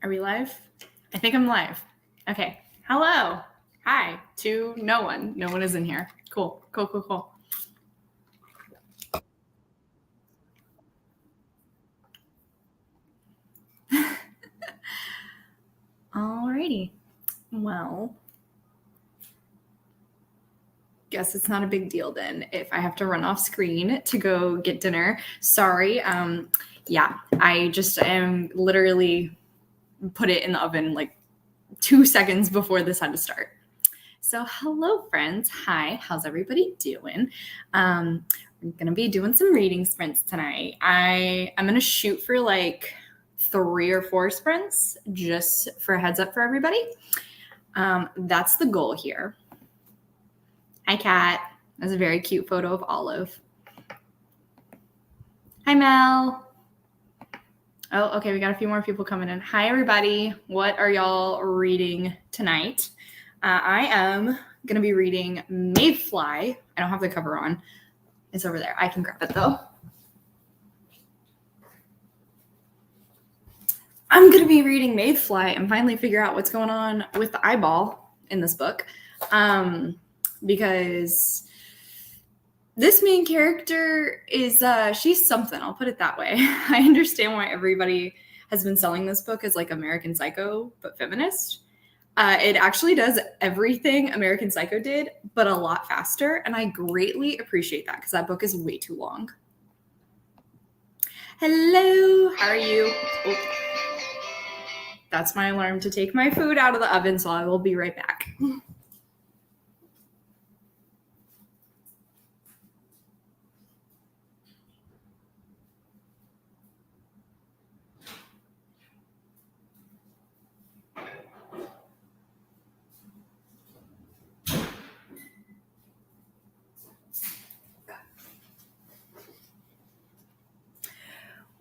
Are we live? I think I'm live. Okay. Hello. Hi to no one. No one is in here. Cool. Alrighty. Well, guess it's not a big deal then if I have to run off screen to go get dinner. Sorry. Yeah, I just am literally put it in the oven like 2 seconds before this had to start. So hello friends. Hi, how's everybody doing? We're gonna be doing some reading sprints tonight. I'm gonna shoot for like 3 or 4 sprints just for a heads up for everybody. That's the goal here. Hi Kat. That's a very cute photo of Olive. Hi Mel. Oh, okay, we got a few more people coming in. Hi everybody. What are y'all reading tonight? I am gonna be reading Mayfly. I don't have the cover on. It's over there. I can grab it though. I'm going to be reading Mayfly and finally figure out what's going on with the eyeball in this book. Because this main character is, she's something. I'll put it that way. I understand why everybody has been selling this book as like American Psycho, but feminist. It actually does everything American Psycho did, but a lot faster. And I greatly appreciate that because that book is way too long. Hello, how are you? Oh. That's my alarm to take my food out of the oven, so I will be right back.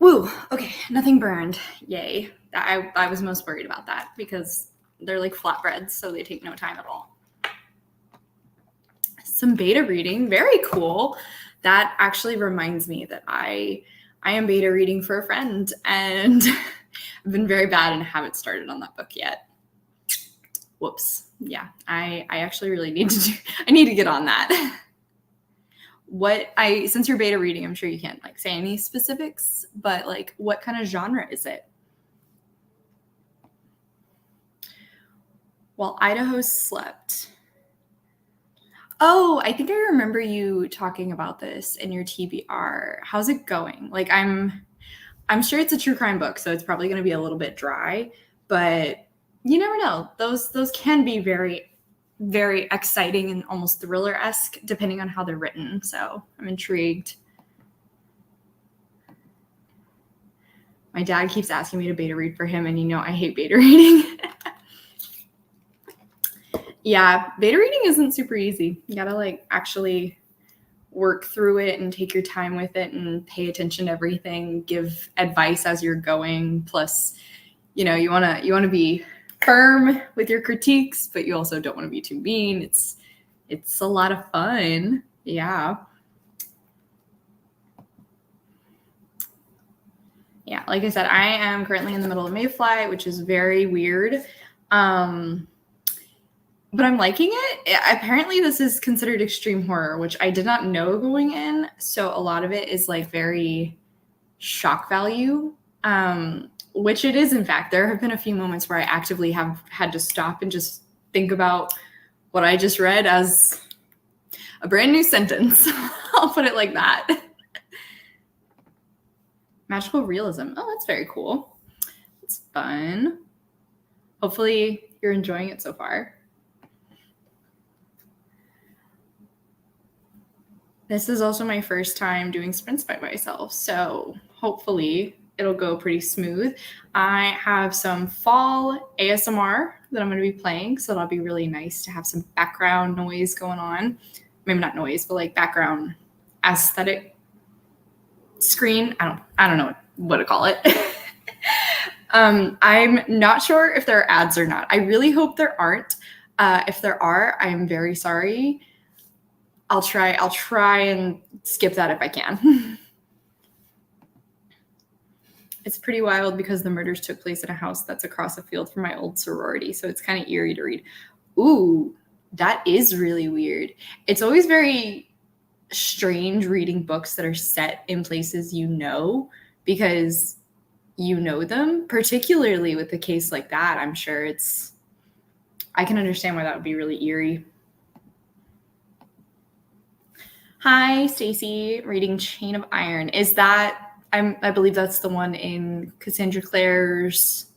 Woo, okay, nothing burned. Yay. I was most worried about that because they're like flatbreads, so they take no time at all. Some beta reading, very cool. That actually reminds me that I am beta reading for a friend, and I've been very bad and haven't started on that book yet. Whoops. Yeah, I actually really need to get on that. Since you're beta reading, I'm sure you can't like say any specifics, but like what kind of genre is it? While Idaho slept. Oh, I think I remember you talking about this in your TBR. How's it going? Like I'm sure it's a true crime book, so it's probably going to be a little bit dry, but you never know. Those can be very, very exciting and almost thriller-esque depending on how they're written. So I'm intrigued. My dad keeps asking me to beta read for him, and you know I hate beta reading. Yeah, beta reading isn't super easy. You gotta like actually work through it and take your time with it and pay attention to everything, give advice as you're going. Plus, you know, you wanna be firm with your critiques, but you also don't want to be too mean. It's a lot of fun. Yeah. Yeah, like I said, I am currently in the middle of Mayfly, which is very weird. But I'm liking it. Apparently, this is considered extreme horror, which I did not know going in. So a lot of it is like very shock value, which it is, in fact. There have been a few moments where I actively have had to stop and just think about what I just read as a brand new sentence. I'll put it like that. Magical realism. Oh, that's very cool. It's fun. Hopefully, you're enjoying it so far. This is also my first time doing sprints by myself, so hopefully it'll go pretty smooth. I have some fall ASMR that I'm going to be playing, so that'll be really nice to have some background noise going on. Maybe not noise, but like background aesthetic screen. I don't know what to call it. I'm not sure if there are ads or not. I really hope there aren't. If there are, I am very sorry. I'll try and skip that if I can. It's pretty wild because the murders took place in a house that's across a field from my old sorority. So it's kind of eerie to read. Ooh, that is really weird. It's always very strange reading books that are set in places because you know them, particularly with a case like that. I'm sure I can understand why that would be really eerie. Hi, Stacy, reading Chain of Iron. Is that, I believe that's the one in Cassandra Clare's,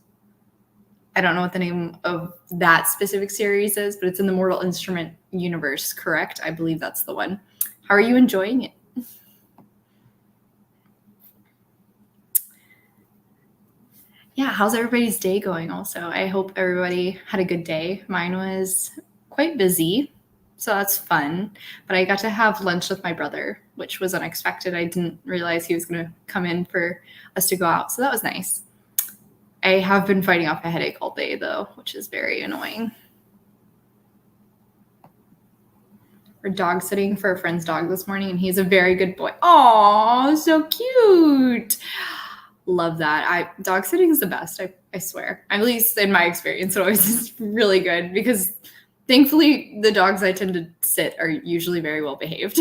I don't know what the name of that specific series is, but it's in the Mortal Instrument universe, correct? I believe that's the one. How are you enjoying it? Yeah, how's everybody's day going also? I hope everybody had a good day. Mine was quite busy, so that's fun. But I got to have lunch with my brother, which was unexpected. I didn't realize he was going to come in for us to go out, so that was nice. I have been fighting off a headache all day, though, which is very annoying. We're dog sitting for a friend's dog this morning, and he's a very good boy. Oh, so cute. Love that. Dog sitting is the best, I swear. At least in my experience, it always is really good because thankfully the dogs I tend to sit are usually very well behaved.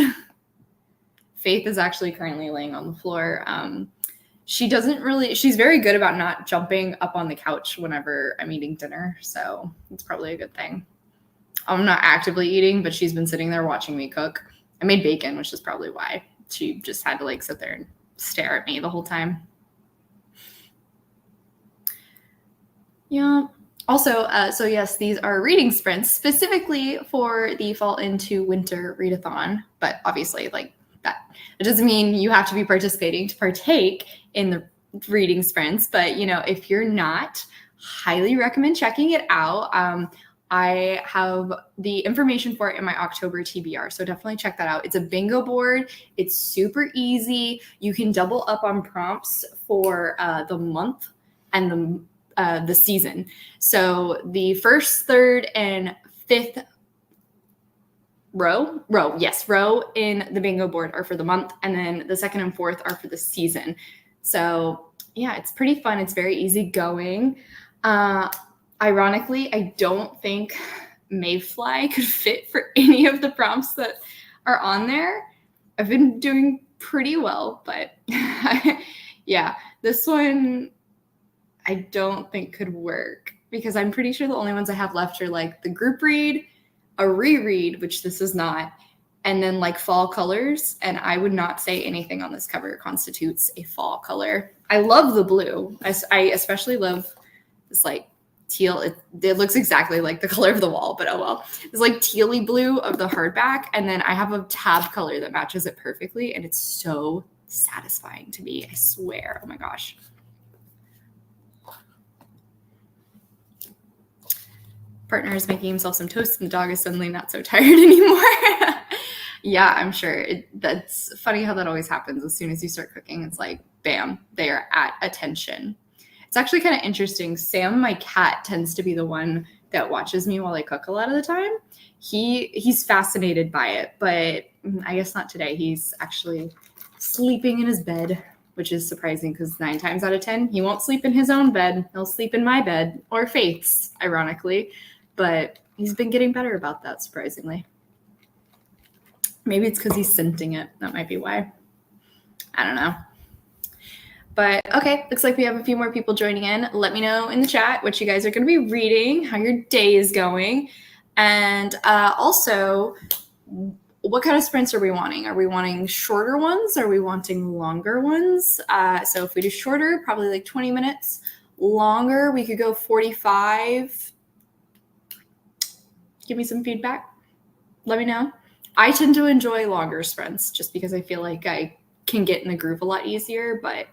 Faith is actually currently laying on the floor. She's very good about not jumping up on the couch whenever I'm eating dinner. So it's probably a good thing. I'm not actively eating, but she's been sitting there watching me cook. I made bacon, which is probably why she just had to sit there and stare at me the whole time. Yeah. Also, so yes, these are reading sprints specifically for the fall into winter readathon. But obviously, that it doesn't mean you have to be participating to partake in the reading sprints. But if you're not, highly recommend checking it out. I have the information for it in my October TBR, so definitely check that out. It's a bingo board. It's super easy. You can double up on prompts for the month and the season. So the first, third, and fifth row in the bingo board are for the month, and then the second and fourth are for the season. So yeah, it's pretty fun. It's very easy going. Ironically, I don't think Mayfly could fit for any of the prompts that are on there. I've been doing pretty well, but yeah, this one I don't think could work because I'm pretty sure the only ones I have left are the group read, a reread, which this is not, and then fall colors. And I would not say anything on this cover constitutes a fall color. I love the blue. I especially love this teal. It looks exactly like the color of the wall, but oh well. It's tealy blue of the hardback, and then I have a tab color that matches it perfectly, and it's so satisfying to me. I swear. Oh my gosh. Partner is making himself some toast, and the dog is suddenly not so tired anymore. Yeah, I'm sure. That's funny how that always happens. As soon as you start cooking, it's bam, they are at attention. It's actually kind of interesting. Sam, my cat, tends to be the one that watches me while I cook a lot of the time. He's fascinated by it, but I guess not today. He's actually sleeping in his bed, which is surprising because 9 times out of 10, he won't sleep in his own bed. He'll sleep in my bed, or Faith's, ironically. But he's been getting better about that, surprisingly. Maybe it's because he's scenting it. That might be why. I don't know. But okay, looks like we have a few more people joining in. Let me know in the chat what you guys are going to be reading, how your day is going. And also, what kind of sprints are we wanting? Are we wanting shorter ones? Are we wanting longer ones? So if we do shorter, probably 20 minutes. Longer, we could go 45. Give me some feedback. Let me know. I tend to enjoy longer sprints just because I feel like I can get in the groove a lot easier, but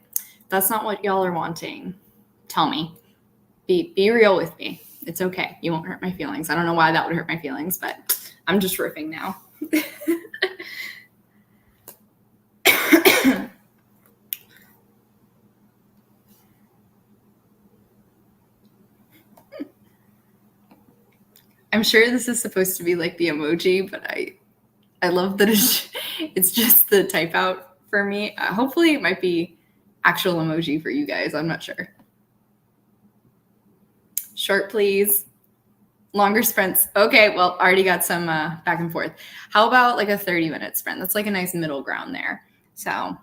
that's not what y'all are wanting. Tell me. Be real with me. It's okay. You won't hurt my feelings. I don't know why that would hurt my feelings, but I'm just riffing now. I'm sure this is supposed to be the emoji, but I love that it's just the type out for me. Hopefully it might be actual emoji for you guys. I'm not sure. Short, please. Longer sprints. Okay, well, already got some back and forth. How about like a 30-minute sprint? That's like a nice middle ground there. So,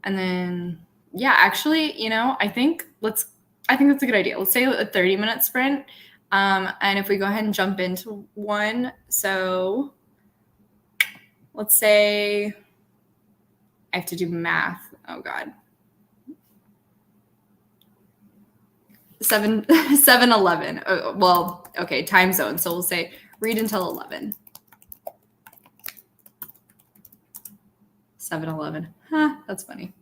and then, yeah, actually, I think that's a good idea. Let's say a 30-minute sprint. And if we go ahead and jump into one, so let's say I have to do math. Oh God. 7-11. Well, okay, time zone. So we'll say read until 11. 7-11. Huh, that's funny.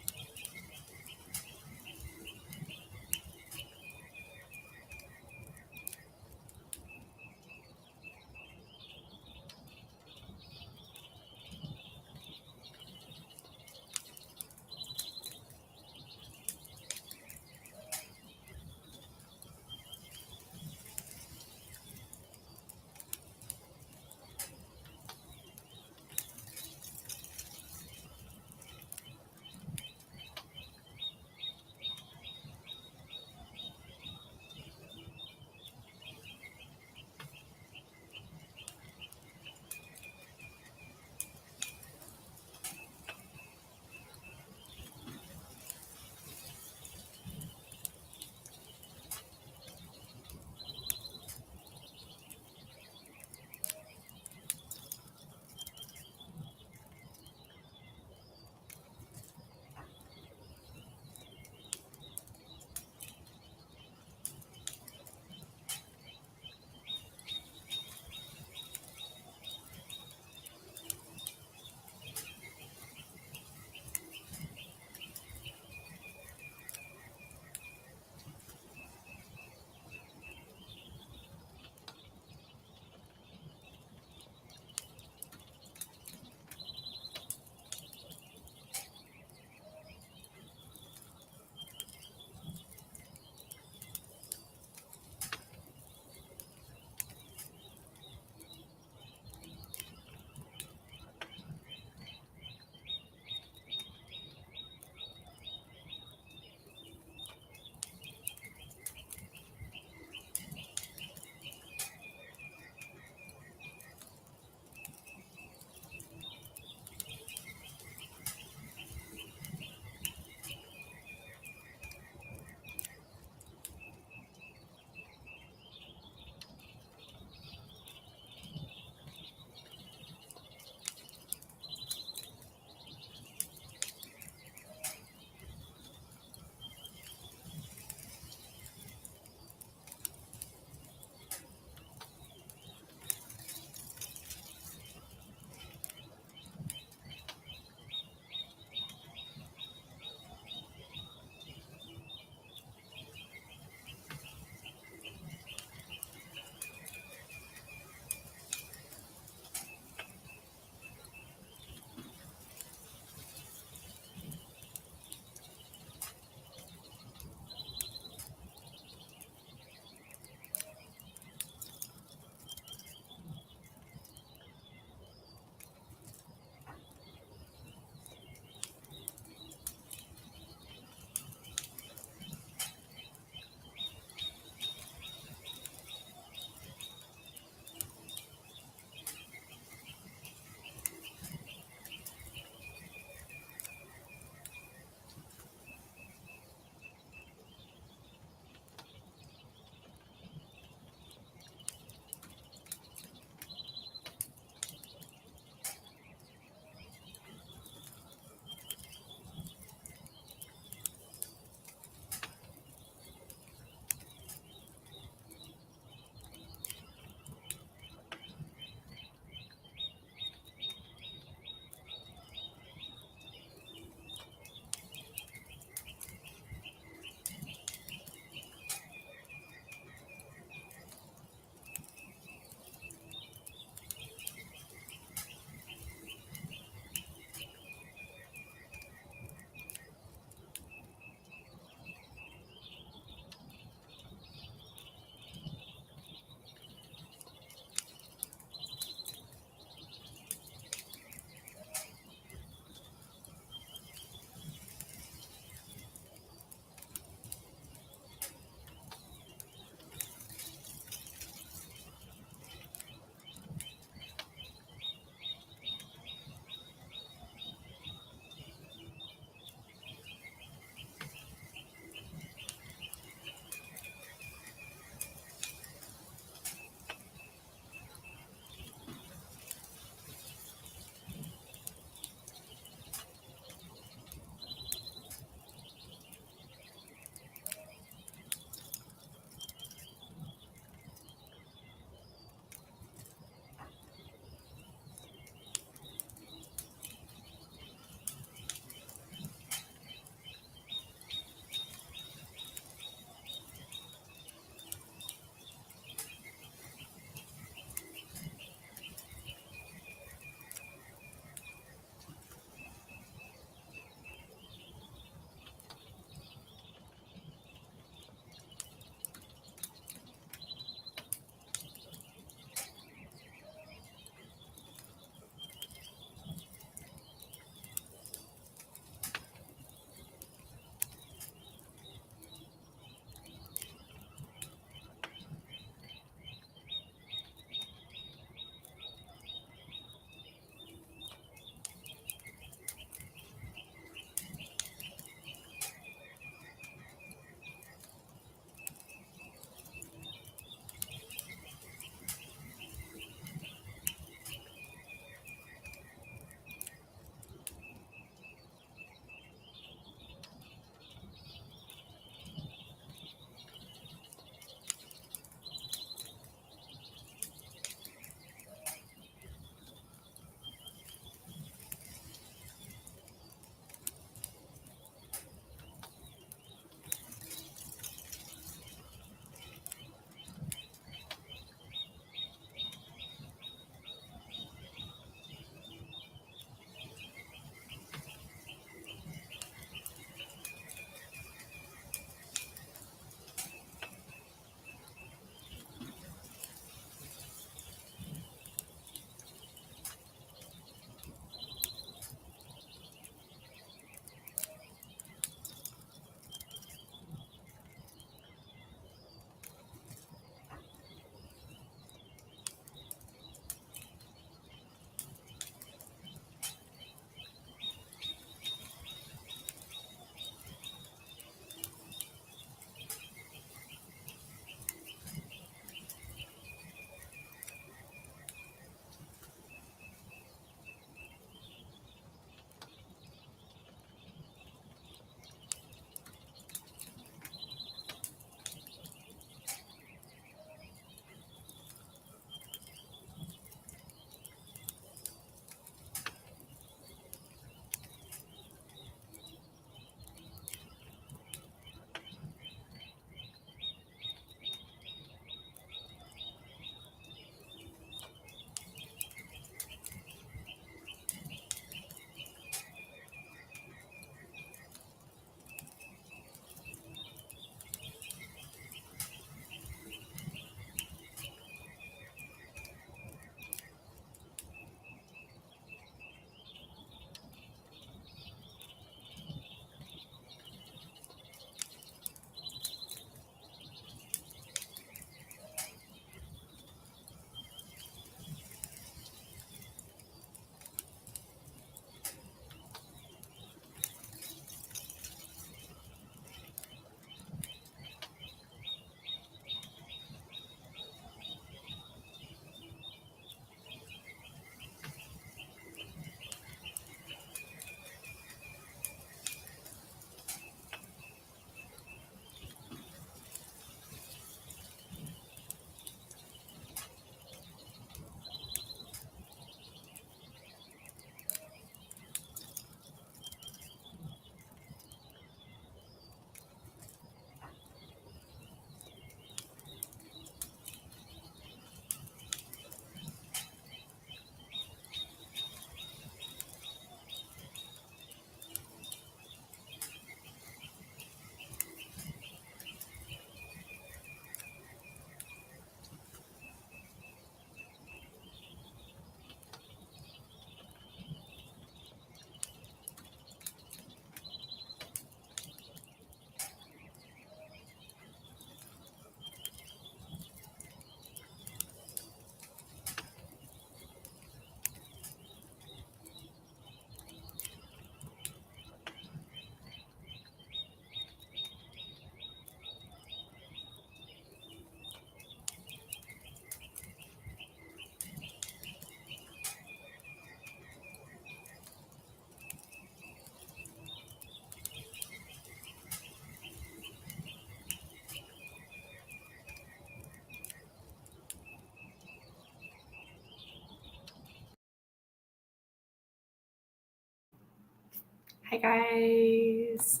Hi guys.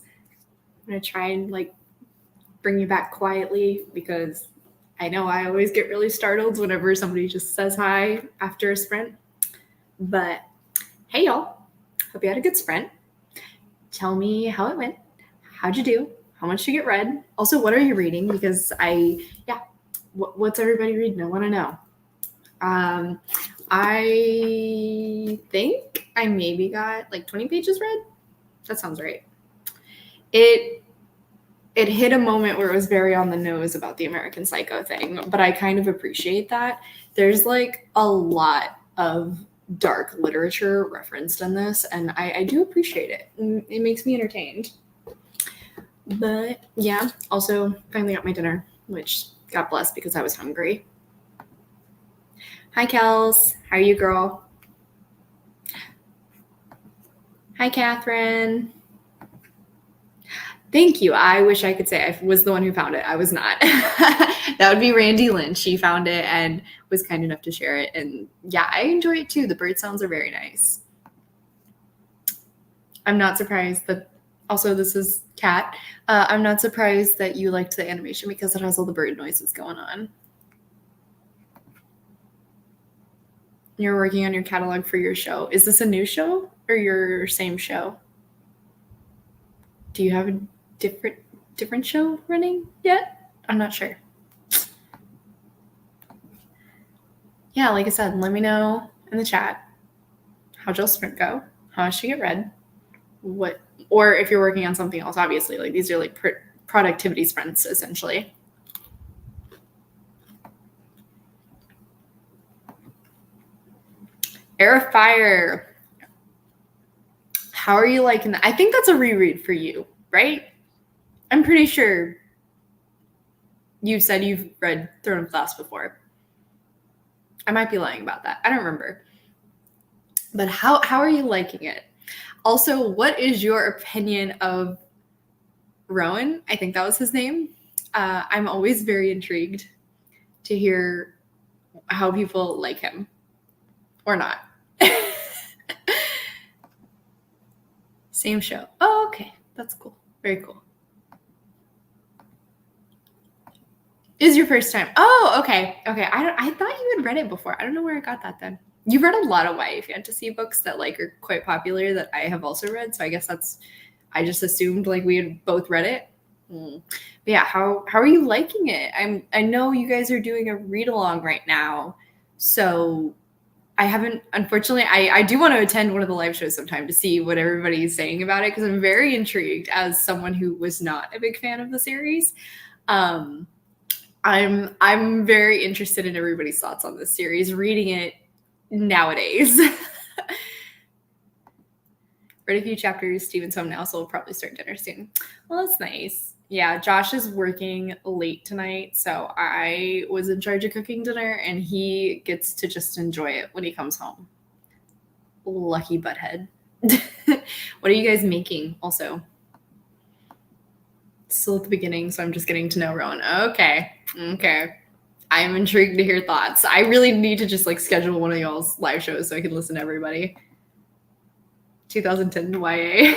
I'm gonna try and like bring you back quietly because I know I always get really startled whenever somebody just says hi after a sprint. But hey y'all, hope you had a good sprint. Tell me how it went. How'd you do? How much you get read? Also, what are you reading? Because what's everybody reading? I want to know. I think I maybe got like 20 pages read. That sounds right. It hit a moment where it was very on the nose about the American Psycho thing, but I kind of appreciate that. There's like a lot of dark literature referenced in this, and I do appreciate it. It makes me entertained. But yeah, also finally got my dinner, which God bless because I was hungry. Hi, Kels. How are you, girl? Hi, Catherine. Thank you. I wish I could say I was the one who found it. I was not. That would be Randy Lynch. She found it and was kind enough to share it. And yeah, I enjoy it too. The bird sounds are very nice. I'm not surprised that also this is Kat. I'm not surprised that you liked the animation because it has all the bird noises going on. You're working on your catalog for your show. Is this a new show or your same show? Do you have a different show running yet? I'm not sure. Yeah, like I said, let me know in the chat how'd y'all sprint go? How much you get read? What, or if you're working on something else, obviously, like these are like productivity sprints essentially. Air of Fire. How are you liking that? I think that's a reread for you, right? I'm pretty sure you said you've read Throne of Glass before. I might be lying about that. I don't remember. But how are you liking it? Also, what is your opinion of Rowan? I think that was his name. I'm always very intrigued to hear how people like him or not. Same show. Oh, okay. That's cool. Very cool. Is your first time? Oh, okay. Okay. I thought you had read it before. I don't know where I got that then. You've read a lot of YA fantasy books that like are quite popular that I have also read. So I guess I just assumed like we had both read it. But yeah, how are you liking it? I know you guys are doing a read along right now. So I haven't, unfortunately, I do want to attend one of the live shows sometime to see what everybody's saying about it because I'm very intrigued as someone who was not a big fan of the series. I'm very interested in everybody's thoughts on this series, reading it nowadays. Read a few chapters, Steven's home now, so we'll probably start dinner soon. Well, that's nice. Yeah, Josh is working late tonight, so I was in charge of cooking dinner, and he gets to just enjoy it when he comes home. Lucky butthead. What are you guys making also? Still at the beginning, so I'm just getting to know Rowan. Okay. I'm intrigued to hear thoughts. I really need to just like schedule one of y'all's live shows so I can listen to everybody. 2010 YA.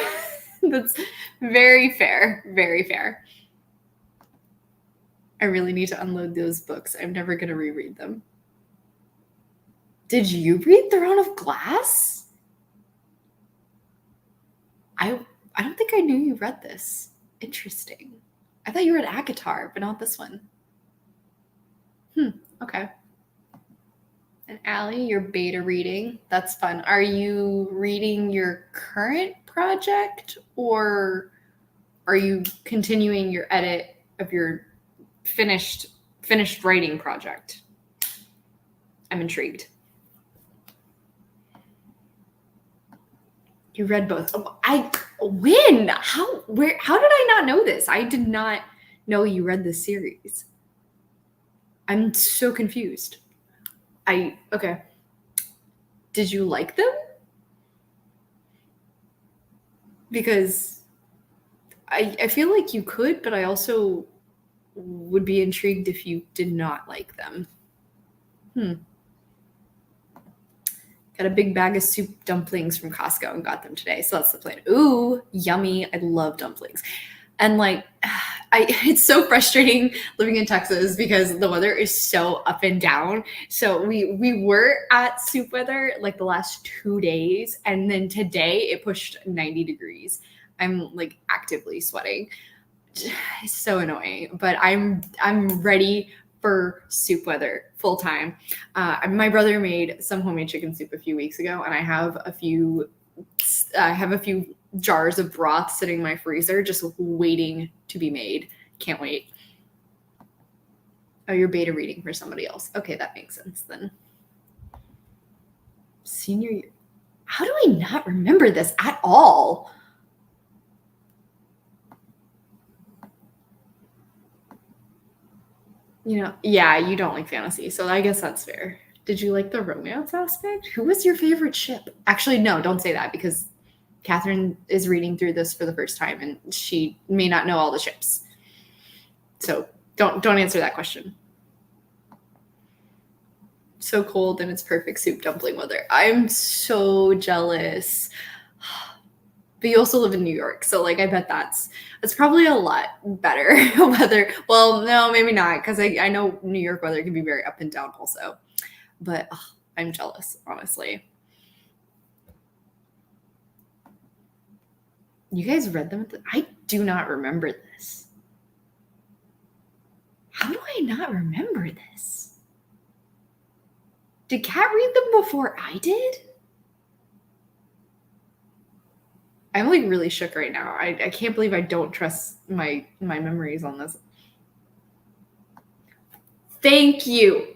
That's very fair. Very fair. I really need to unload those books. I'm never going to reread them. Did you read Throne of Glass? I don't think I knew you read this. Interesting. I thought you read ACOTAR, but not this one. Okay. And Allie, you're beta reading. That's fun. Are you reading your current project or are you continuing your edit of your finished writing project? I'm intrigued. You read both. When? How did I not know this? I did not know you read this series. I'm so confused. Okay. Did you like them? Because I feel like you could, but I also would be intrigued if you did not like them. Got a big bag of soup dumplings from Costco and got them today. So that's the plan. Ooh, yummy. I love dumplings. And like, it's so frustrating living in Texas because the weather is so up and down. So we were at soup weather like the last 2 days, and then today it pushed 90 degrees. I'm like actively sweating. It's so annoying, but I'm ready for soup weather full time. My brother made some homemade chicken soup a few weeks ago, and I have a few jars of broth sitting in my freezer just waiting to be made. Can't wait. Oh, you're beta reading for somebody else. Okay, that makes sense then. Senior year. How do I not remember this at all? You know, yeah, you don't like fantasy, so I guess that's fair. Did you like the romance aspect? Who was your favorite ship? Actually, no, don't say that because Catherine is reading through this for the first time and she may not know all the ships. So don't answer that question. So cold and it's perfect soup dumpling weather. I'm so jealous. But you also live in New York, so like I bet that's probably a lot better weather. Well, no, maybe not, because I know New York weather can be very up and down also. But I'm jealous, honestly. You guys read them? I do not remember this. How do I not remember this? Did Kat read them before I did? I'm like really shook right now. I can't believe I don't trust my memories on this. Thank you.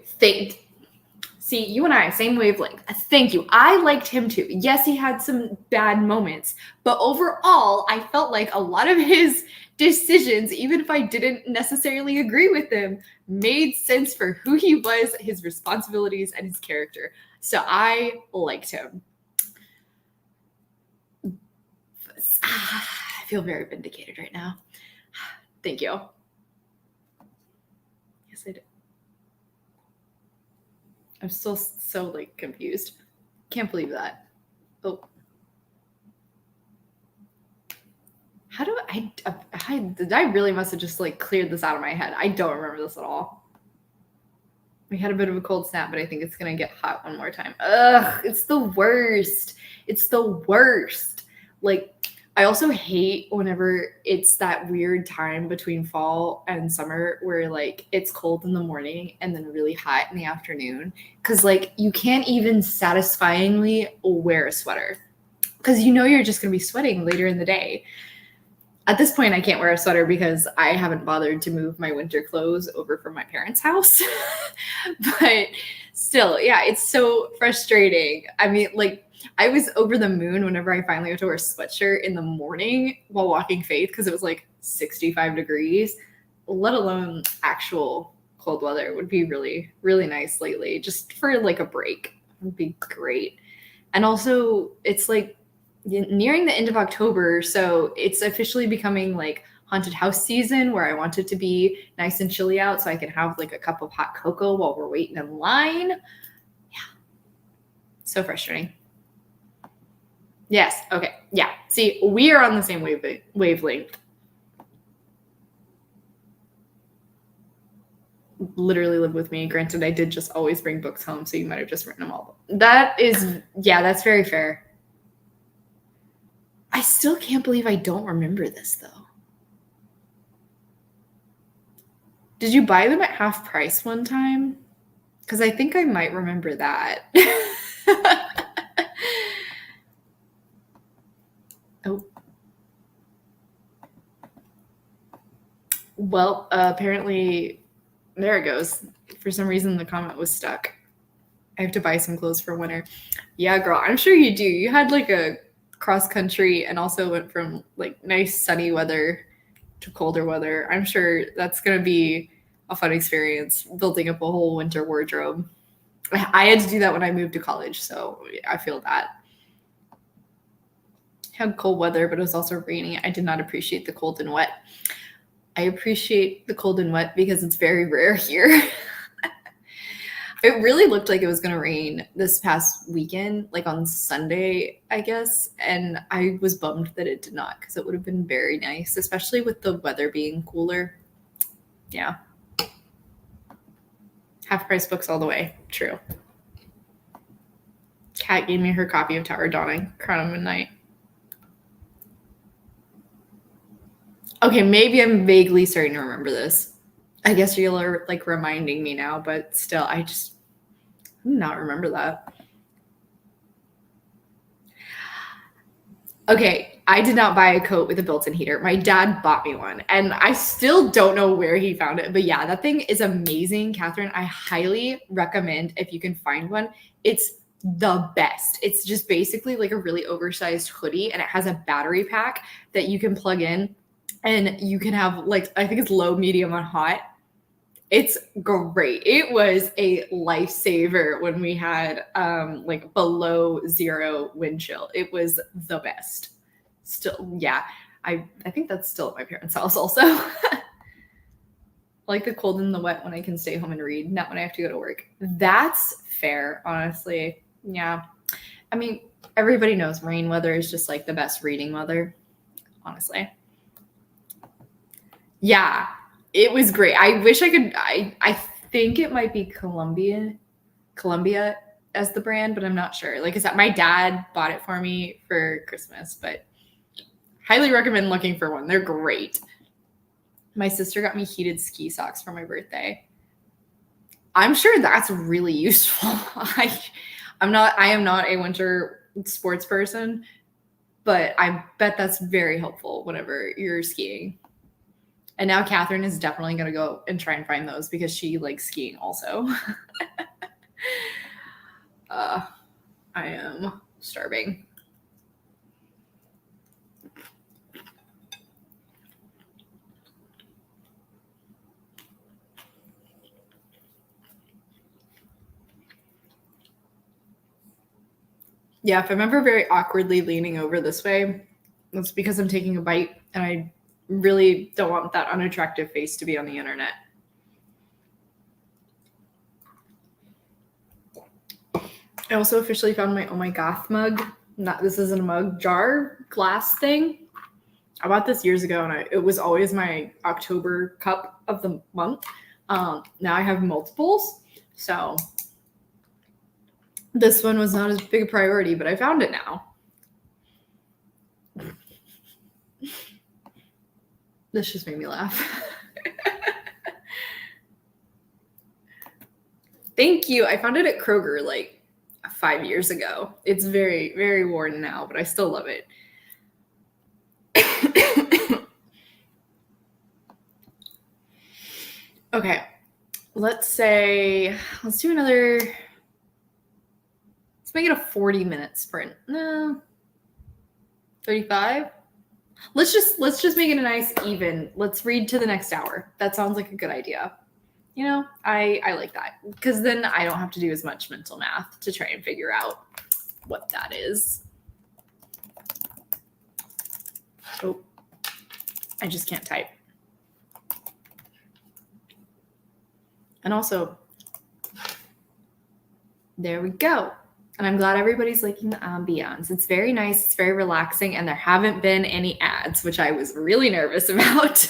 See, you and I, same wavelength. Thank you. I liked him too. Yes, he had some bad moments, but overall, I felt like a lot of his decisions, even if I didn't necessarily agree with them, made sense for who he was, his responsibilities, and his character. So I liked him. I feel very vindicated right now. Thank you. Yes, I do. I'm still so like confused. Can't believe that. Oh. How do I really must have just like cleared this out of my head. I don't remember this at all. We had a bit of a cold snap, but I think it's going to get hot one more time. Ugh, it's the worst. It's the worst. Like, I also hate whenever it's that weird time between fall and summer where like it's cold in the morning and then really hot in the afternoon. Cause like you can't even satisfyingly wear a sweater because you know you're just gonna be sweating later in the day. At this point, I can't wear a sweater because I haven't bothered to move my winter clothes over from my parents' house. But still, yeah, it's so frustrating. I mean, like, I was over the moon whenever I finally got to wear a sweatshirt in the morning while walking Faith because it was like 65 degrees, let alone actual cold weather would be really, really nice lately, just for like a break. It would be great. And also, it's like nearing the end of October, so it's officially becoming like haunted house season where I want it to be nice and chilly out so I can have like a cup of hot cocoa while we're waiting in line. Yeah. So frustrating. Yes. Okay. Yeah. See, we are on the same wavelength. Literally live with me. Granted, I did just always bring books home, so you might have just written them all. That is, yeah, that's very fair. I still can't believe I don't remember this, though. Did you buy them at half price one time? Because I think I might remember that. Oh. Well, apparently, there it goes. For some reason, the comment was stuck. I have to buy some clothes for winter. Yeah, girl, I'm sure you do. You had like a cross country and also went from like nice sunny weather to colder weather. I'm sure that's going to be a fun experience, building up a whole winter wardrobe. I had to do that when I moved to college, so I feel that. Had cold weather, but it was also rainy. I did not appreciate the cold and wet. I appreciate the cold and wet because it's very rare here. It really looked like it was going to rain this past weekend, like on Sunday, I guess. And I was bummed that it did not because it would have been very nice, especially with the weather being cooler. Yeah. Half price books all the way. True. Kat gave me her copy of Tower Dawning, Crown of Midnight. Okay, maybe I'm vaguely starting to remember this. I guess you're like reminding me now, but still, I just do not remember that. Okay, I did not buy a coat with a built-in heater. My dad bought me one, and I still don't know where he found it. But yeah, that thing is amazing, Catherine. I highly recommend if you can find one. It's the best. It's just basically like a really oversized hoodie, and it has a battery pack that you can plug in, and you can have like I think it's low, medium, and hot. It's great. It was a lifesaver when we had like below zero wind chill. It was the best. Still, yeah. I think that's still at my parents' house also. I like the cold and the wet when I can stay home and read, not when I have to go to work. That's fair, honestly. Yeah. I mean, everybody knows rain weather is just like the best reading weather, honestly. Yeah. It was great. I wish I could. I think it might be Columbia as the brand, but I'm not sure. Like I said, my dad bought it for me for Christmas, but highly recommend looking for one. They're great. My sister got me heated ski socks for my birthday. I'm sure that's really useful. I am not a winter sports person, but I bet that's very helpful whenever you're skiing. And now Catherine is definitely going to go and try and find those because she likes skiing also. I am starving. Yeah, if I'm ever very awkwardly leaning over this way, that's because I'm taking a bite and I really don't want that unattractive face to be on the internet. I also officially found my Oh My Goth mug. This isn't a mug, jar glass thing. I bought this years ago and it was always my October cup of the month. Now I have multiples. So this one was not as big a priority, but I found it now. This just made me laugh. Thank you. I found it at Kroger like 5 years ago. It's very, very worn now, but I still love it. Okay. Let's do another. Let's make it a 40-minute sprint. No. 35? Let's just make it a nice even. Let's read to the next hour. That sounds like a good idea. You know, I like that because then I don't have to do as much mental math to try and figure out what that is. Oh, I just can't type. And also, there we go. And I'm glad everybody's liking the ambiance. It's very nice. It's very relaxing. And there haven't been any ads, which I was really nervous about.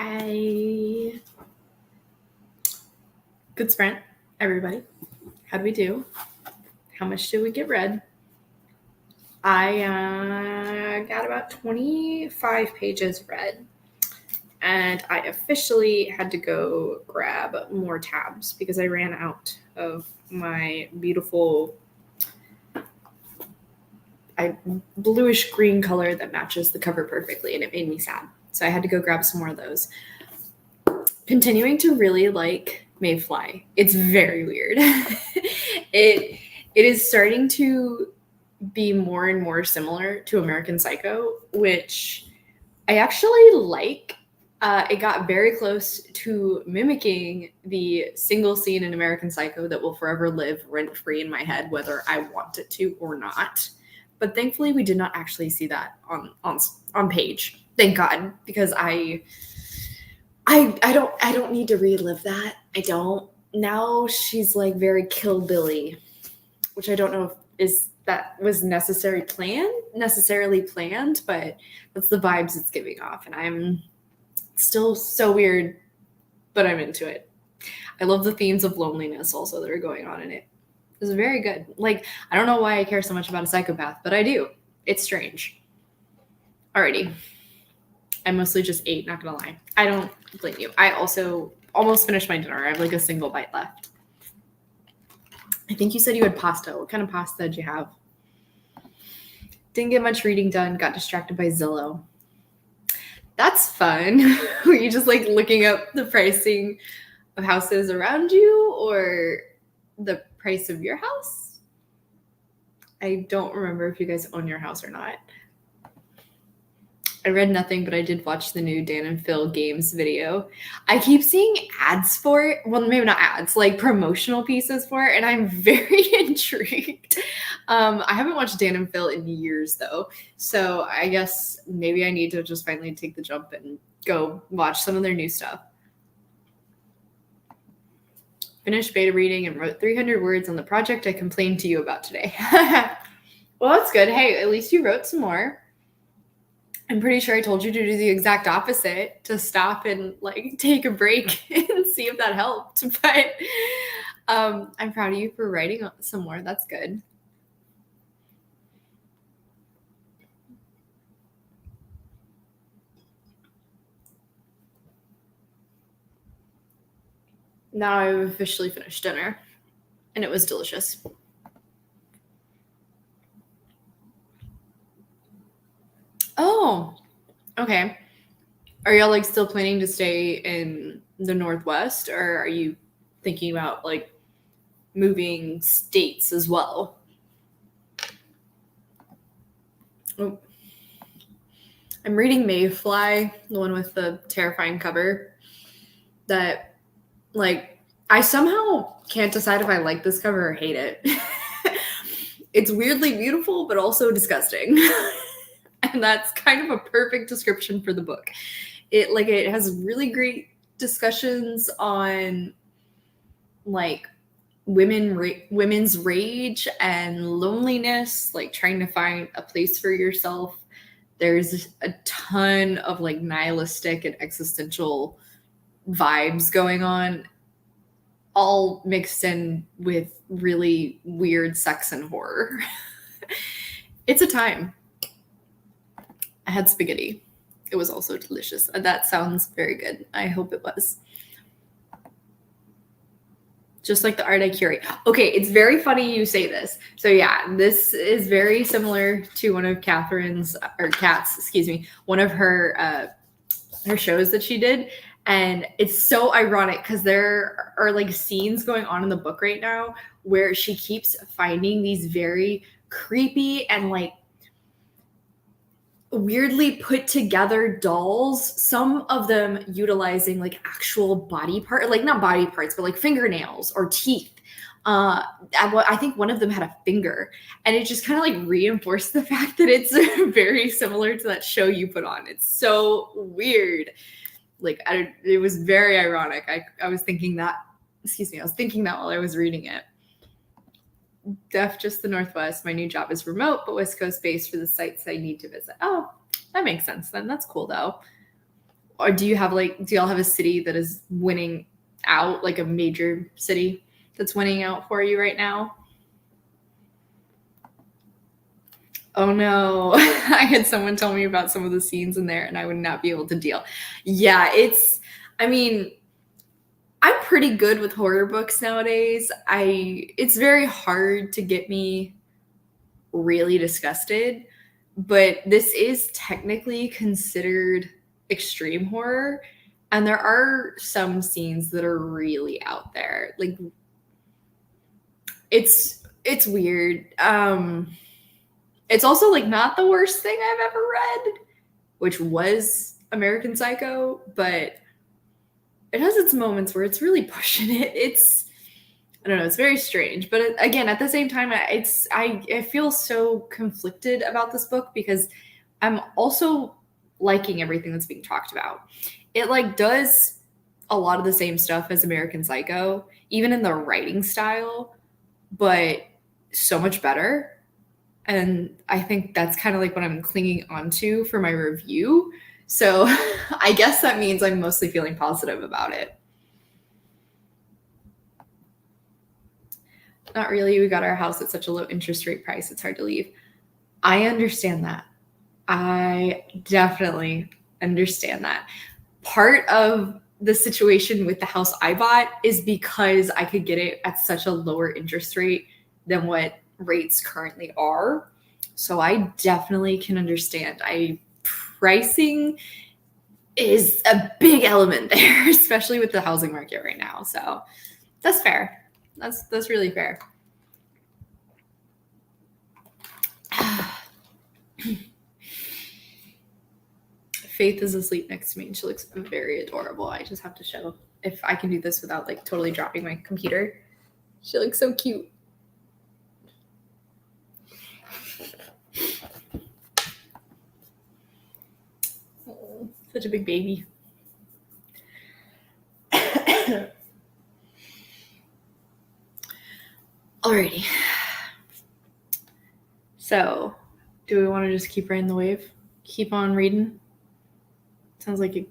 Good sprint, everybody. How'd we do? How much did we get read? I got about 25 pages read, and I officially had to go grab more tabs because I ran out of my beautiful bluish green color that matches the cover perfectly, and it made me sad. So I had to go grab some more of those. Continuing to really like Mayfly. It's very weird. It is starting to be more and more similar to American Psycho, which I actually like. It got very close to mimicking the single scene in American Psycho that will forever live rent-free in my head, whether I want it to or not. But thankfully, we did not actually see that on page. Thank God, because I don't need to relive that. I don't. Now she's like very Kill Billy, which I don't know if that was necessarily planned, but that's the vibes it's giving off. And I'm still so weird, but I'm into it. I love the themes of loneliness also that are going on in it. It's very good. Like, I don't know why I care so much about a psychopath, but I do. It's strange. Alrighty. I mostly just ate, not gonna lie. I don't blame you. I also almost finished my dinner. I have like a single bite left. I think you said you had pasta. What kind of pasta did you have? Didn't get much reading done. Got distracted by Zillow. That's fun. Were you just like looking up the pricing of houses around you or the price of your house? I don't remember if you guys own your house or not. I read nothing, but I did watch the new Dan and Phil games video. I keep seeing ads for it. Well, maybe not ads, like promotional pieces for it, and I'm very intrigued. I haven't watched Dan and Phil in years, though, so I guess maybe I need to just finally take the jump and go watch some of their new stuff. Finished beta reading and wrote 300 words on the project I complained to you about today. Well, that's good. Hey, at least you wrote some more. I'm pretty sure I told you to do the exact opposite, to stop and like take a break and see if that helped. But I'm proud of you for writing some more. That's good. Now I've officially finished dinner, and it was delicious. Oh, okay. Are y'all like still planning to stay in the Northwest, or are you thinking about like moving states as well? Oh. I'm reading Mayfly, the one with the terrifying cover. That, like, I somehow can't decide if I like this cover or hate it. It's weirdly beautiful, but also disgusting. And that's kind of a perfect description for the book. It has really great discussions on like women's rage and loneliness, like trying to find a place for yourself. There's a ton of like nihilistic and existential vibes going on, all mixed in with really weird sex and horror. It's a time. I had spaghetti. It was also delicious. That sounds very good. I hope it was. Just like the art I curate. Okay, it's very funny you say this. So yeah, this is very similar to one of one of her shows that she did. And it's so ironic because there are like scenes going on in the book right now where she keeps finding these very creepy and like weirdly put together dolls, some of them utilizing like actual body part, like not body parts, but like fingernails or teeth. I think one of them had a finger, and it just kind of like reinforced the fact that it's very similar to that show you put on. It's so weird. Like it was very ironic. I was thinking that, I was thinking that while I was reading it. Def just the Northwest. My new job is remote, but West Coast based for the sites I need to visit. Oh, that makes sense then. That's cool though. or do y'all have a city that is winning out, like a major city that's winning out for you right now? Oh no. I had someone tell me about some of the scenes in there and I would not be able to deal. Yeah, I mean, I'm pretty good with horror books nowadays. It's very hard to get me really disgusted, but this is technically considered extreme horror, and there are some scenes that are really out there. Like, it's weird. It's also like not the worst thing I've ever read, which was American Psycho, but it has its moments where it's really pushing it. I don't know, it's very strange. But again, at the same time, I feel so conflicted about this book because I'm also liking everything that's being talked about. It like does a lot of the same stuff as American Psycho, even in the writing style, but so much better. And I think that's kind of like what I'm clinging onto for my review. So I guess that means I'm mostly feeling positive about it. Not really. We got our house at such a low interest rate price. It's hard to leave. I understand that. I definitely understand that. Part of the situation with the house I bought is because I could get it at such a lower interest rate than what rates currently are. So I definitely can understand. Pricing is a big element there, especially with the housing market right now. So that's fair. That's really fair. Faith is asleep next to me and she looks very adorable. I just have to show if I can do this without like totally dropping my computer. She looks so cute. Oh, such a big baby. Alrighty. So, do we want to just keep riding the wave? Keep on reading? Sounds like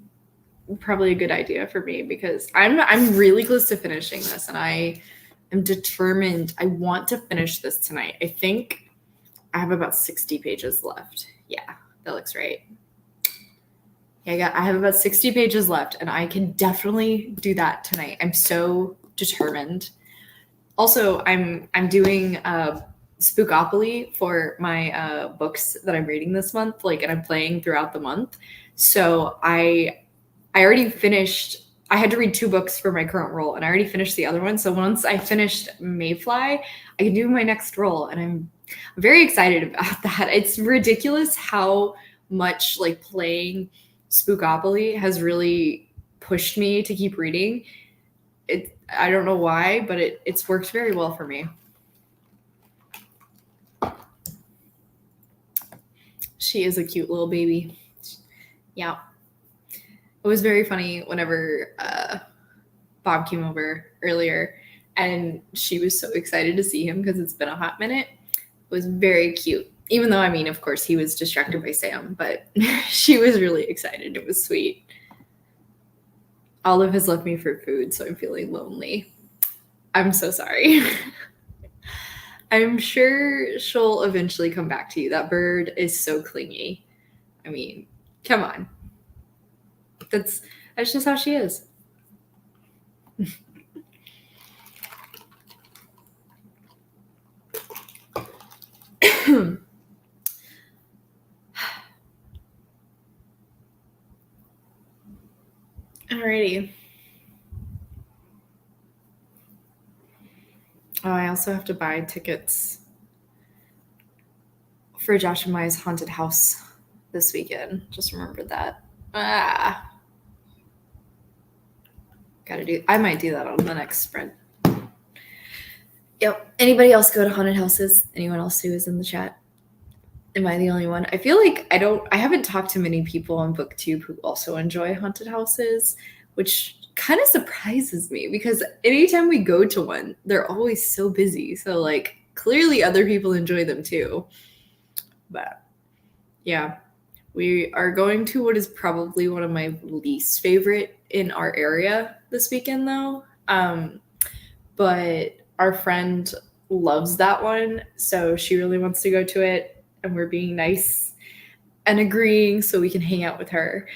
probably a good idea for me because I'm really close to finishing this and I am determined. I want to finish this tonight. I think I have about 60 pages left. Yeah, that looks right. Yeah, I have about 60 pages left and I can definitely do that tonight. I'm so determined. Also, I'm doing Spookopoly for my books that I'm reading this month, and I'm playing throughout the month. So I already finished. I had to read 2 books for my current role, and I already finished the other one. So once I finished Mayfly, I can do my next role, and I'm very excited about that. It's ridiculous how much playing Spookopoly has really pushed me to keep reading. I don't know why, but it's worked very well for me. She is a cute little baby. Yeah. It was very funny whenever Bob came over earlier and she was so excited to see him because it's been a hot minute. It was very cute. Even though, of course, he was distracted by Sam, but she was really excited. It was sweet. Olive has left me for food, so I'm feeling lonely. I'm so sorry. I'm sure she'll eventually come back to you. That bird is so clingy. Come on. That's just how she is. Alrighty. Oh, I also have to buy tickets for Josh and Maya's haunted house this weekend. Just remembered that. I might do that on the next sprint. Yep. Anybody else go to haunted houses? Anyone else who is in the chat? Am I the only one? I feel like I haven't talked to many people on BookTube who also enjoy haunted houses, which kind of surprises me because anytime we go to one, they're always so busy. So clearly other people enjoy them too. But yeah, We are going to what is probably one of my least favorite in our area this weekend, though. But our friend loves that one, so she really wants to go to it, and we're being nice and agreeing so we can hang out with her.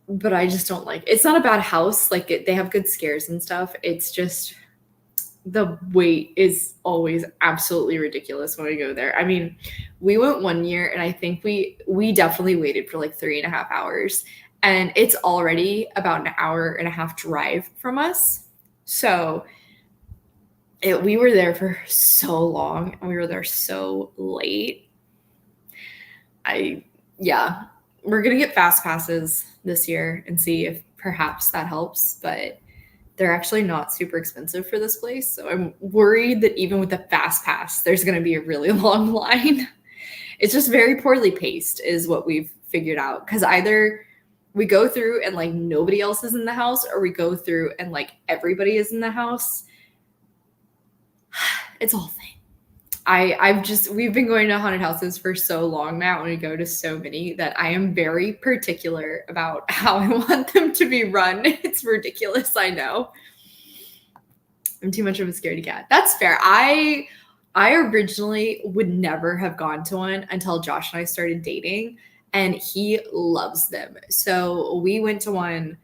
But I just don't like it's not a bad house. Like they have good scares and stuff. It's just the wait is always absolutely ridiculous when I go there. I mean, we went one year and I think we definitely waited for like 3.5 hours, and it's already about an hour and a half drive from us. So we were there for so long and we were there so late. Yeah, we're gonna get fast passes this year and see if perhaps that helps, but they're actually not super expensive for this place. So I'm worried that even with the fast pass, there's going to be a really long line. It's just very poorly paced, is what we've figured out. Because either we go through and like nobody else is in the house, or we go through and like everybody is in the house. It's a whole thing. We've been going to haunted houses for so long now, and we go to so many that I am very particular about how I want them to be run. It's ridiculous, I know. I'm too much of a scaredy cat. That's fair. I originally would never have gone to one until Josh and I started dating, and he loves them. So we went to one.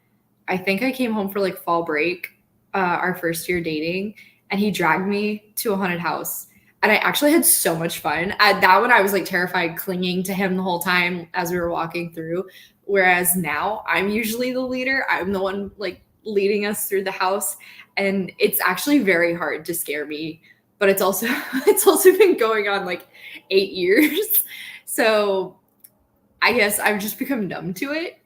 I think I came home for like fall break, our first year dating, and he dragged me to a haunted house. And I actually had so much fun. At that one, I was like terrified, clinging to him the whole time as we were walking through. Whereas now, I'm usually the leader. I'm the one like leading us through the house, and it's actually very hard to scare me. But it's also been going on like 8 years, so I guess I've just become numb to it.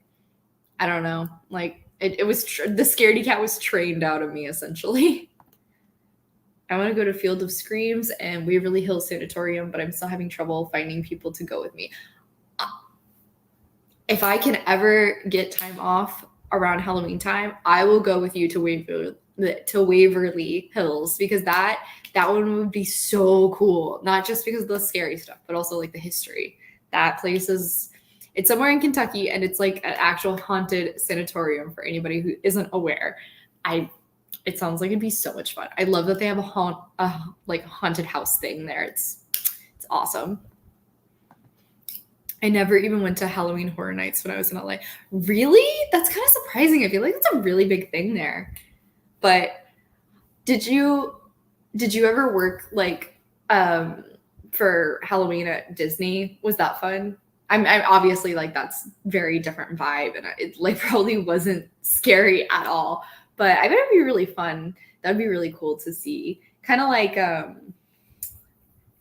I don't know. Like it was the scaredy cat was trained out of me essentially. I want to go to Field of Screams and Waverly Hills Sanatorium, but I'm still having trouble finding people to go with me. If I can ever get time off around Halloween time, I will go with you to Waverly Hills, because that one would be so cool. Not just because of the scary stuff, but also like the history. That place it's somewhere in Kentucky, and it's like an actual haunted sanatorium for anybody who isn't aware. It sounds like it'd be so much fun. I love that they have a haunted house thing there. It's awesome. I never even went to Halloween Horror Nights when I was in LA. Really? That's kind of surprising. I feel like that's a really big thing there. But did you ever work like for Halloween at Disney? Was that fun? I'm obviously like that's very different vibe, and it like probably wasn't scary at all. But I bet it'd be really fun. That'd be really cool to see. Kind of like,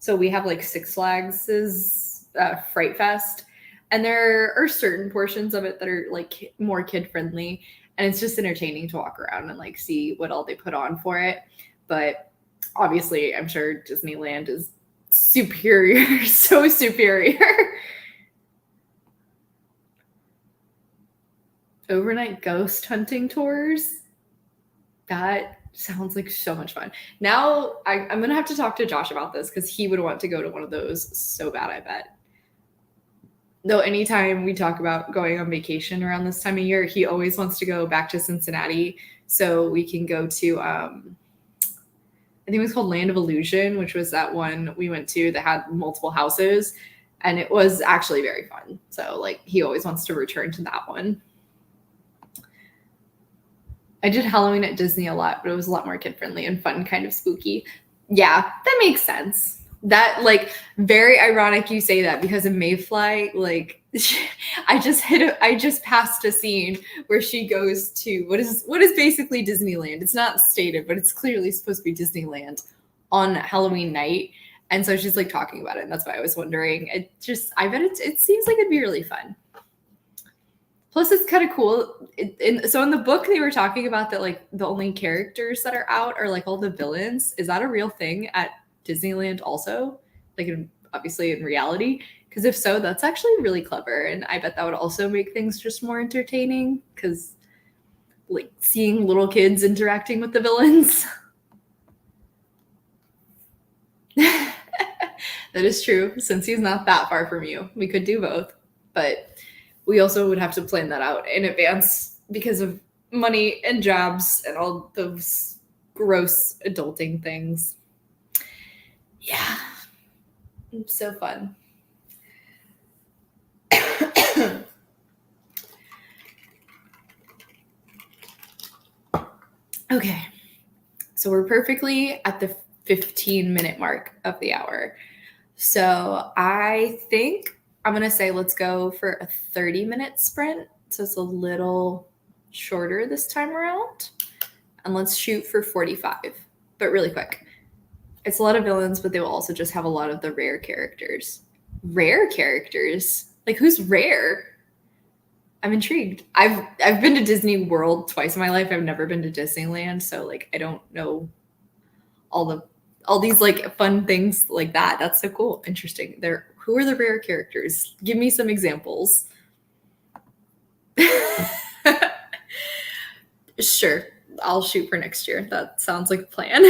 so we have like Six Flags' Fright Fest, and there are certain portions of it that are like more kid friendly, and it's just entertaining to walk around and like see what all they put on for it. But obviously, I'm sure Disneyland is superior, so superior. Overnight ghost hunting tours. That sounds like so much fun. Now I'm going to have to talk to Josh about this, because he would want to go to one of those so bad, I bet. Though anytime we talk about going on vacation around this time of year, he always wants to go back to Cincinnati so we can go to, I think it was called Land of Illusion, which was that one we went to that had multiple houses. And it was actually very fun. So like he always wants to return to that one. I did Halloween at Disney a lot, but it was a lot more kid friendly and fun, kind of spooky. Yeah, that makes sense. That like very ironic you say that, because in Mayfly, like I just passed a scene where she goes to what is basically Disneyland. It's not stated, but it's clearly supposed to be Disneyland on Halloween night. And so she's like talking about it, and that's why I was wondering. I bet it seems like it'd be really fun. Plus, it's kind of cool. So in the book, they were talking about that like the only characters that are out are like all the villains. Is that a real thing at Disneyland also? Like obviously in reality? Because if so, that's actually really clever. And I bet that would also make things just more entertaining, because like seeing little kids interacting with the villains. That is true. Since he's not that far from you, we could do both. but we also would have to plan that out in advance because of money and jobs and all those gross adulting things. Yeah, it's so fun. Okay, so we're perfectly at the 15-minute mark of the hour. So I think I'm going to say let's go for a 30-minute sprint. So it's a little shorter this time around. And let's shoot for 45, but really quick. It's a lot of villains, but they will also just have a lot of the rare characters. Rare characters? Like, who's rare? I'm intrigued. I've been to Disney World twice in my life. I've never been to Disneyland, so like I don't know all these like fun things like that. That's so cool. Interesting. Who are the rare characters? Give me some examples. Sure. I'll shoot for next year. That sounds like a plan.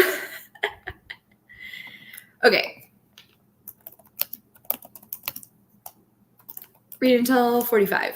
Okay. Read until 45.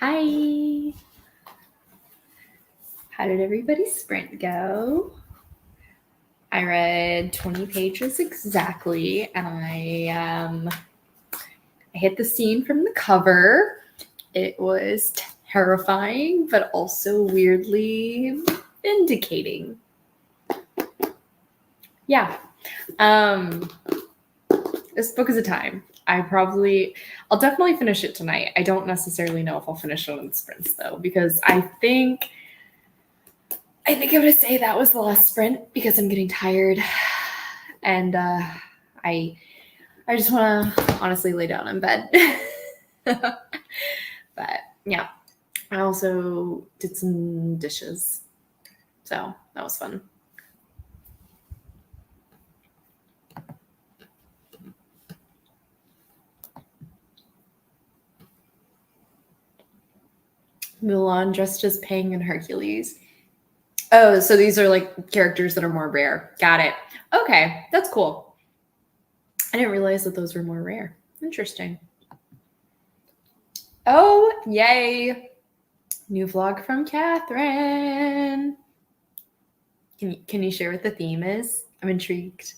Hi. How did everybody's sprint go? I read 20 pages exactly, and I hit the scene from the cover. It was terrifying, but also weirdly vindicating. Yeah. This book is a time. I'll definitely finish it tonight. I don't necessarily know if I'll finish it on sprints though, because I think I'm gonna say that was the last sprint because I'm getting tired, and I just want to honestly lay down in bed. But yeah, I also did some dishes, so that was fun. Mulan dressed as Pang and Hercules. Oh, so these are like characters that are more rare. Got it. Okay, that's cool. I didn't realize that those were more rare. Interesting. Oh, yay. New vlog from Catherine. Can you share what the theme is? I'm intrigued.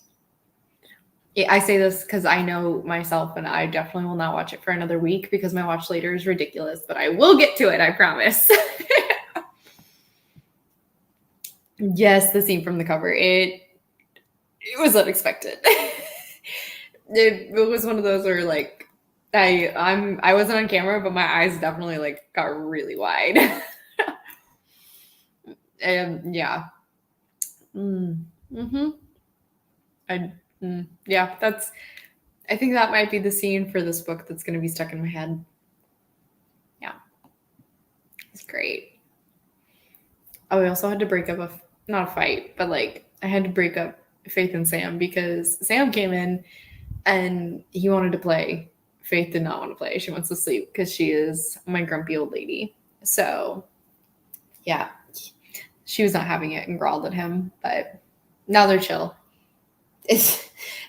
Yeah, I say this because I know myself and I definitely will not watch it for another week because my watch later is ridiculous, but I will get to it, I promise. Yes, the scene from the cover. It was unexpected. It was one of those where like I wasn't on camera, but my eyes definitely like got really wide. And yeah. Mm-hmm. Yeah, I think that might be the scene for this book that's going to be stuck in my head. Yeah. It's great. Oh, we also had to break up not a fight, but like I had to break up Faith and Sam because Sam came in and he wanted to play. Faith did not want to play. She wants to sleep because she is my grumpy old lady. So yeah, she was not having it and growled at him, but now they're chill.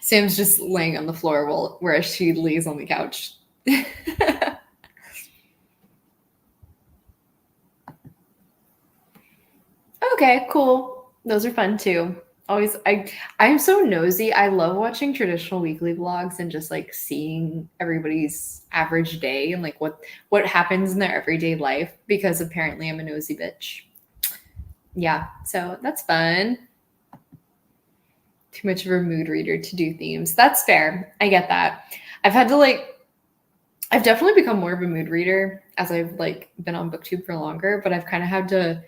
Sam's just laying on the floor whereas she lays on the couch. Okay, cool. Those are fun too. Always, I'm so nosy. I love watching traditional weekly vlogs and just like seeing everybody's average day and like what happens in their everyday life because apparently I'm a nosy bitch. Yeah, so that's fun. Too much of a mood reader to do themes. That's fair. I get that. I've definitely become more of a mood reader as I've like been on BookTube for longer, but I've kind of had to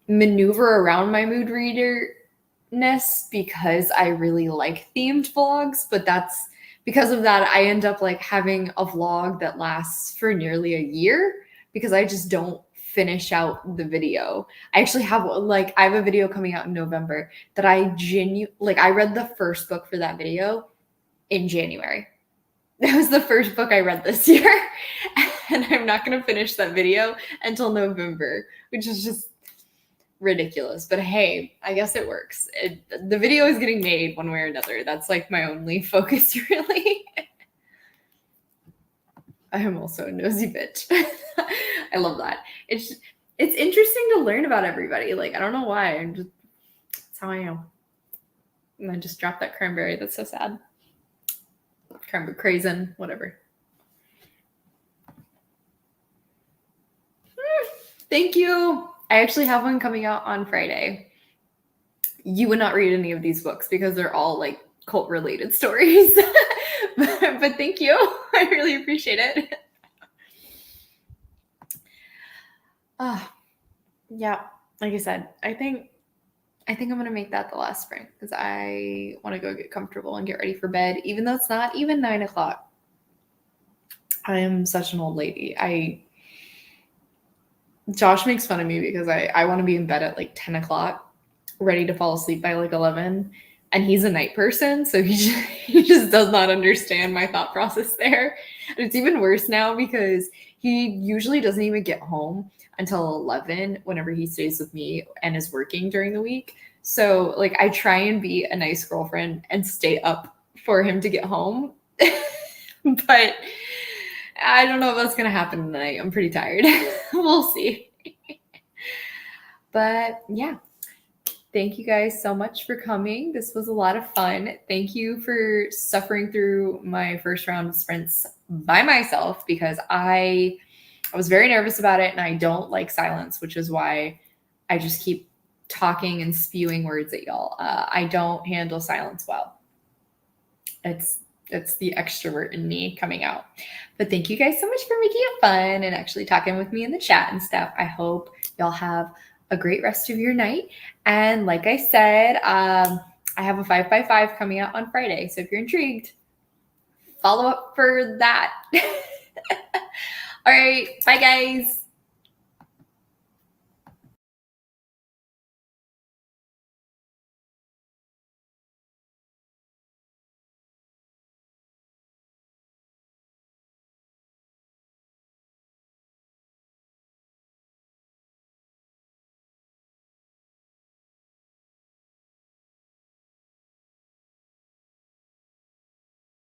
maneuver around my mood readerness because I really like themed vlogs, but that's because of that I end up like having a vlog that lasts for nearly a year because I just don't finish out the video. I actually have I have a video coming out in November that I read the first book for that video in January. That was the first book I read this year. And I'm not going to finish that video until November, which is just ridiculous. But hey, I guess it works. The video is getting made one way or another. That's like my only focus, really. I am also a nosy bitch. I love that. It's interesting to learn about everybody. Like, I don't know why. That's how I am. And I just dropped that cranberry. That's so sad. Cranberry craisin, whatever. Thank you. I actually have one coming out on Friday. You would not read any of these books because they're all like cult related stories. but thank you. I really appreciate it. Yeah, like I said, I think I'm gonna make that the last sprint because I want to go get comfortable and get ready for bed, even though it's not even 9 o'clock. I am such an old lady. Josh makes fun of me because I want to be in bed at like 10 o'clock, ready to fall asleep by like 11. And he's a night person, so he just does not understand my thought process there. And it's even worse now because he usually doesn't even get home until 11 whenever he stays with me and is working during the week. So like I try and be a nice girlfriend and stay up for him to get home. But I don't know if that's going to happen tonight. I'm pretty tired. We'll see. But yeah, thank you guys so much for coming. This was a lot of fun. Thank you for suffering through my first round of sprints by myself, because I was very nervous about it, and I don't like silence, which is why I just keep talking and spewing words at y'all. I don't handle silence well. It's the extrovert in me coming out. But thank you guys so much for making it fun and actually talking with me in the chat and stuff. I hope y'all have a great rest of your night. And like I said, I have a 5x5 coming out on Friday. So if you're intrigued, follow up for that. All right. Bye, guys.